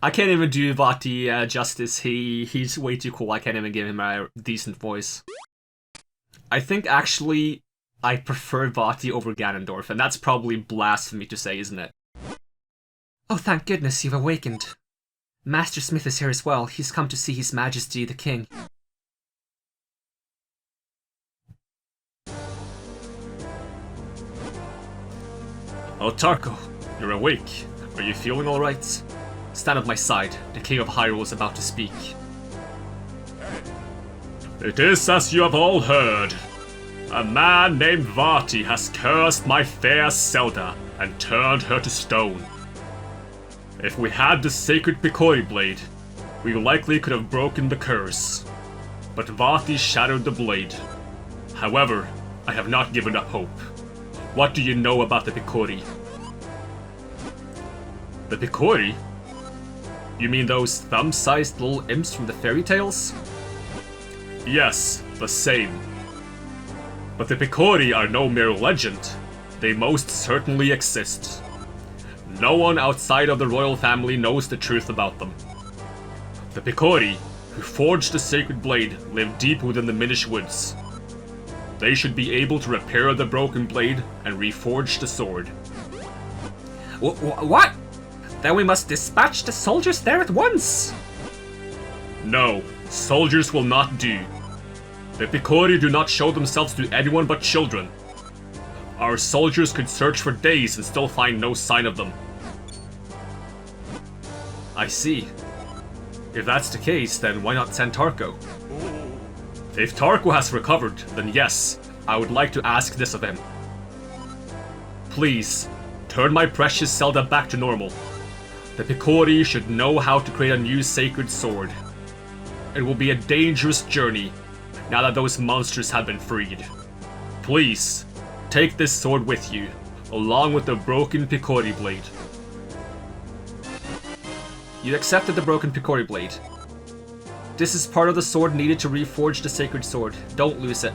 I can't even do Vati justice. He's way too cool. I can't even give him a decent voice. I think actually I prefer Vati over Ganondorf, and that's probably blasphemy to say, isn't it? Oh, thank goodness you've awakened. Master Smith is here as well. He's come to see His Majesty the King. Oh, Tarko, you're awake. Are you feeling alright? Stand at my side. The King of Hyrule is about to speak. It is as you have all heard. A man named Vati has cursed my fair Zelda and turned her to stone. If we had the sacred Picori blade, we likely could have broken the curse. But Vati shattered the blade. However, I have not given up hope. What do you know about the Picori? The Picori? You mean those thumb-sized little imps from the fairy tales? Yes, the same. But the Picori are no mere legend. They most certainly exist. No one outside of the royal family knows the truth about them. The Picori, who forged the sacred blade, live deep within the Minish woods. They should be able to repair the broken blade and reforge the sword. What? Then we must dispatch the soldiers there at once! No, soldiers will not do. The Picori do not show themselves to anyone but children. Our soldiers could search for days and still find no sign of them. I see. If that's the case, then why not send Tarko? If Tarko has recovered, then yes, I would like to ask this of him. Please, turn my precious Zelda back to normal. The Picori should know how to create a new sacred sword. It will be a dangerous journey, now that those monsters have been freed. Please, take this sword with you, along with the broken Picori blade. You accepted the broken Picori blade. This is part of the sword needed to reforge the sacred sword. Don't lose it.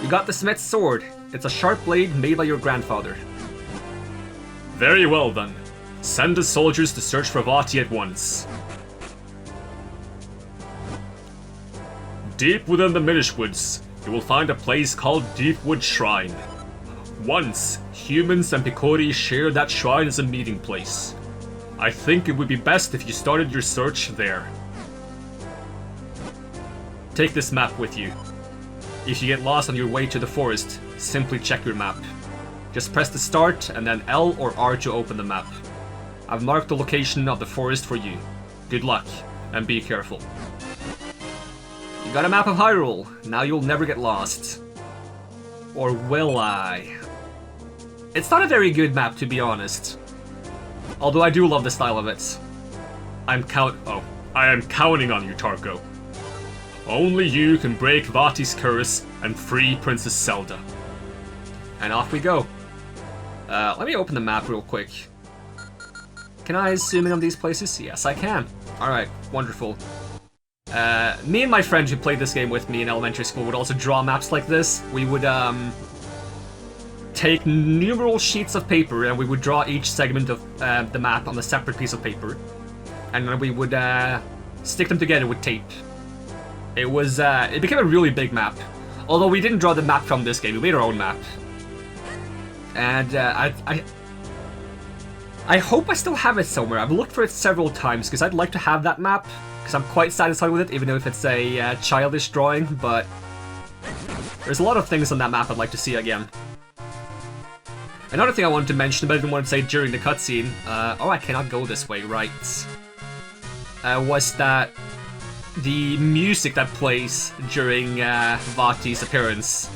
You got the smith's sword. It's a sharp blade made by your grandfather. Very well then. Send the soldiers to search for Vati at once. Deep within the Minish woods, you will find a place called Deepwood Shrine. Once, humans and Picori shared that shrine as a meeting place. I think it would be best if you started your search there. Take this map with you. If you get lost on your way to the forest, simply check your map. Just press the start and then L or R to open the map. I've marked the location of the forest for you. Good luck, and be careful. You got a map of Hyrule, now you'll never get lost. Or will I? It's not a very good map, to be honest. Although I do love the style of it. I am counting on you, Tarko. Only you can break Vati's curse and free Princess Zelda. And off we go. Let me open the map real quick. Can I zoom in on these places? Yes, I can. Alright, wonderful. Me and my friend who played this game with me in elementary school would also draw maps like this. We would, take numerous sheets of paper and we would draw each segment of the map on a separate piece of paper. And then we would, stick them together with tape. It was, it became a really big map. Although we didn't draw the map from this game, we made our own map. And, I hope I still have it somewhere. I've looked for it several times because I'd like to have that map. Because I'm quite satisfied with it, even though if it's a childish drawing, but there's a lot of things on that map I'd like to see again. Another thing I wanted to mention, but I didn't want to say during the cutscene, oh, I cannot go this way, right, was that the music that plays during Vati's appearance,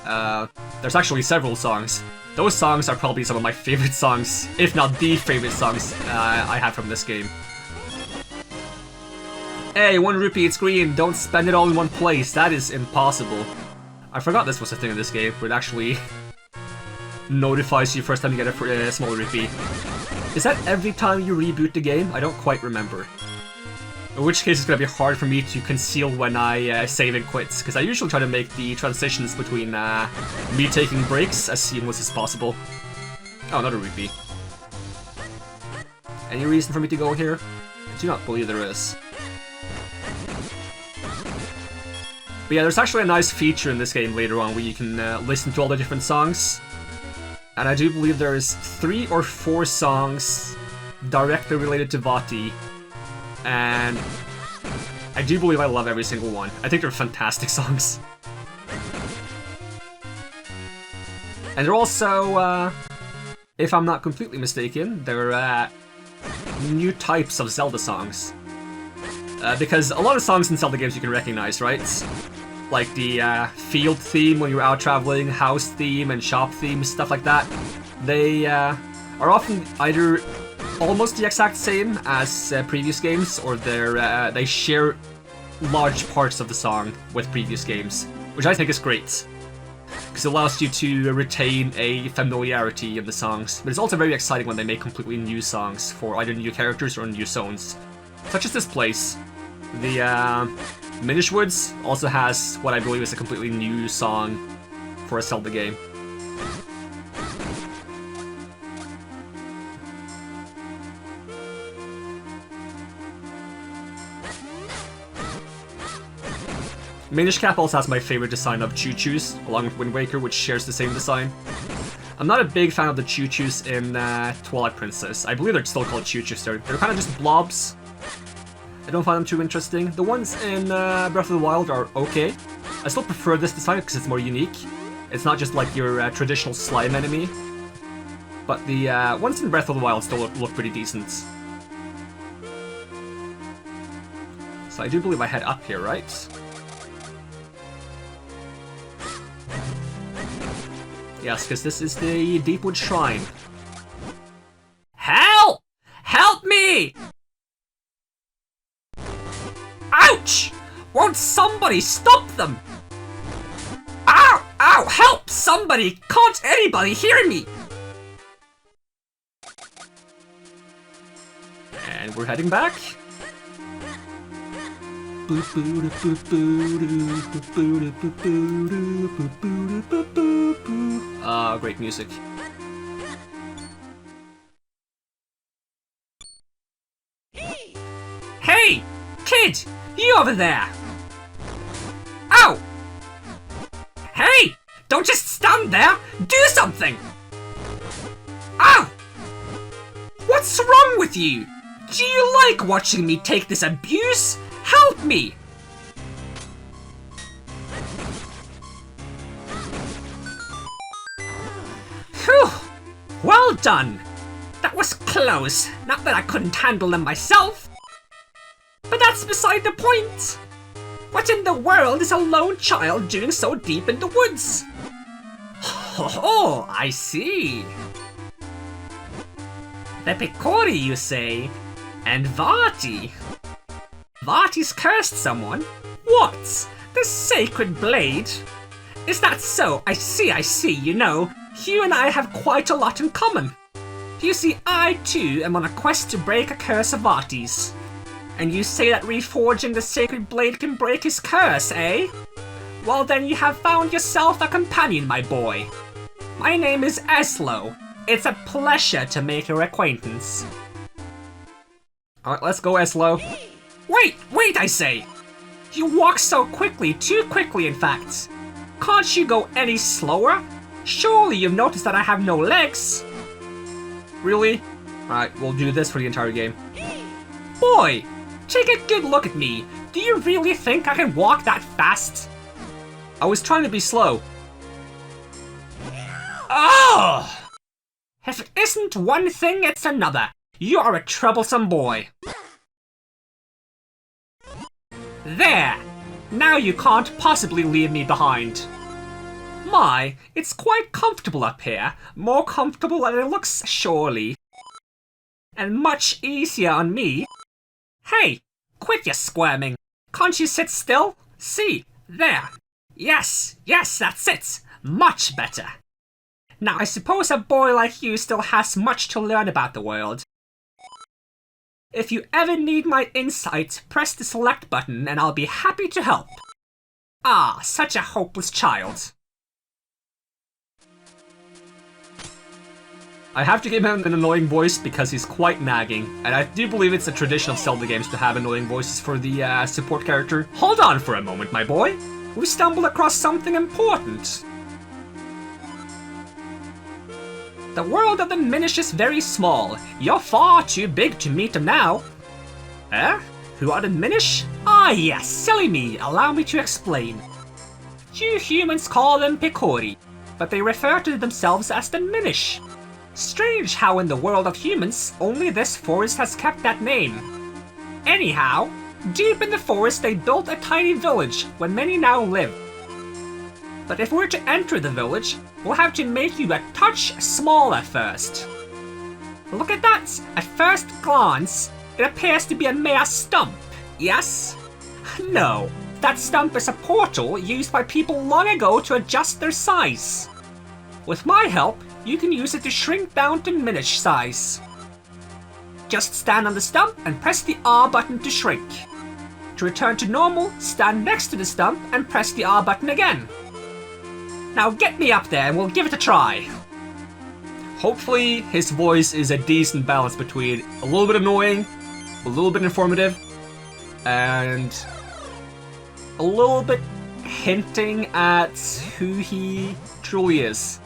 there's actually several songs. Those songs are probably some of my favorite songs, if not the favorite songs I have from this game. Hey, 1 rupee, it's green, don't spend it all in one place, that is impossible. I forgot this was a thing in this game, where it actually notifies you first time you get a small rupee. Is that every time you reboot the game? I don't quite remember. In which case it's gonna be hard for me to conceal when I save and quit, because I usually try to make the transitions between me taking breaks as seamless as possible. Oh, another rupee. Any reason for me to go here? I do not believe there is. But yeah, there's actually a nice feature in this game later on where you can listen to all the different songs. And I do believe there's 3 or 4 songs directly related to Vati. And I do believe I love every single one. I think they're fantastic songs. And they're also, if I'm not completely mistaken, they're new types of Zelda songs. Because a lot of songs in Zelda games you can recognize, right? Like the field theme when you're out traveling, house theme, and shop theme, stuff like that. They are often either almost the exact same as previous games, or they share large parts of the song with previous games, which I think is great. Because it allows you to retain a familiarity in the songs. But it's also very exciting when they make completely new songs for either new characters or new zones. Such as this place. The Minish Woods also has what I believe is a completely new song for a Zelda game. Minish Cap also has my favorite design of Choo-Choos, along with Wind Waker, which shares the same design. I'm not a big fan of the Choo-Choos in Twilight Princess. I believe they're still called Choo-Choos. They're kind of just blobs. I don't find them too interesting. The ones in Breath of the Wild are okay. I still prefer this design because it's more unique. It's not just like your traditional slime enemy. But the ones in Breath of the Wild still look pretty decent. So I do believe I head up here, right? Yes, because this is the Deepwood Shrine. Help! Help me! Ouch! Won't somebody stop them? Ow! Ow! Help! Somebody! Can't anybody hear me? And we're heading back. Ah, great music. Hey! Kid! You over there! Ow! Hey! Don't just stand there! Do something! Ow! What's wrong with you? Do you like watching me take this abuse? Help me! Whew! Well done! That was close. Not that I couldn't handle them myself. But that's beside the point. What in the world is a lone child doing so deep in the woods? Oh, I see. The Picori, you say? And Vati? Vati's cursed someone? What? The sacred blade? Is that so? I see, you know. You and I have quite a lot in common. You see, I too am on a quest to break a curse of Vati's. And you say that reforging the sacred blade can break his curse, eh? Well then you have found yourself a companion, my boy. My name is Eslo. It's a pleasure to make your acquaintance. Alright, let's go, Eslo. Wait, I say! You walk so quickly, too quickly in fact. Can't you go any slower? Surely you've noticed that I have no legs. Really? Alright, we'll do this for the entire game. Boy, take a good look at me. Do you really think I can walk that fast? I was trying to be slow. Oh! If it isn't one thing, it's another. You are a troublesome boy. There! Now you can't possibly leave me behind. My, it's quite comfortable up here. More comfortable than it looks, surely. And much easier on me. Hey, quit your squirming. Can't you sit still? See, there. Yes, that's it. Much better. Now, I suppose a boy like you still has much to learn about the world. If you ever need my insight, press the select button and I'll be happy to help. Ah, such a hopeless child. I have to give him an annoying voice because he's quite nagging, and I do believe it's a tradition of Zelda games to have annoying voices for the support character. Hold on for a moment, my boy. We stumbled across something important. The world of the Minish is very small. You're far too big to meet them now. Eh? Who are the Minish? Ah yes, silly me, allow me to explain. You humans call them Picori, but they refer to themselves as the Minish. Strange how in the world of humans, only this forest has kept that name. Anyhow, deep in the forest they built a tiny village where many now live. But if we're to enter the village, we'll have to make you a touch smaller first. Look at that! At first glance, it appears to be a mere stump, yes? No, that stump is a portal used by people long ago to adjust their size. With my help, you can use it to shrink down to Minish size. Just stand on the stump and press the R button to shrink. To return to normal, stand next to the stump and press the R button again. Now get me up there and we'll give it a try. Hopefully his voice is a decent balance between a little bit annoying, a little bit informative, and a little bit hinting at who he truly is.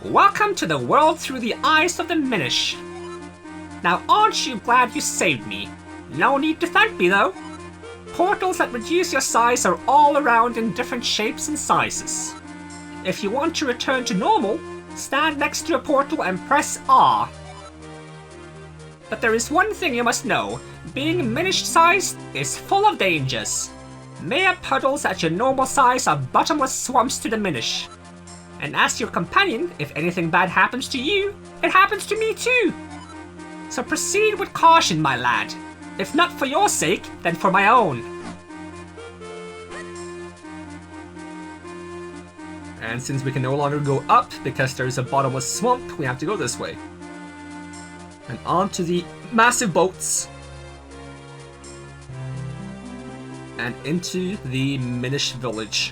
Welcome to the world through the eyes of the Minish. Now aren't you glad you saved me? No need to thank me though. Portals that reduce your size are all around in different shapes and sizes. If you want to return to normal, stand next to a portal and press R. But there is one thing you must know, being Minish-sized is full of dangers. Mere puddles at your normal size are bottomless swamps to the Minish. And as your companion, if anything bad happens to you, it happens to me too. So proceed with caution, my lad. If not for your sake, then for my own. And since we can no longer go up because there's a bottomless swamp, we have to go this way. And onto the massive boats. And into the Minish village.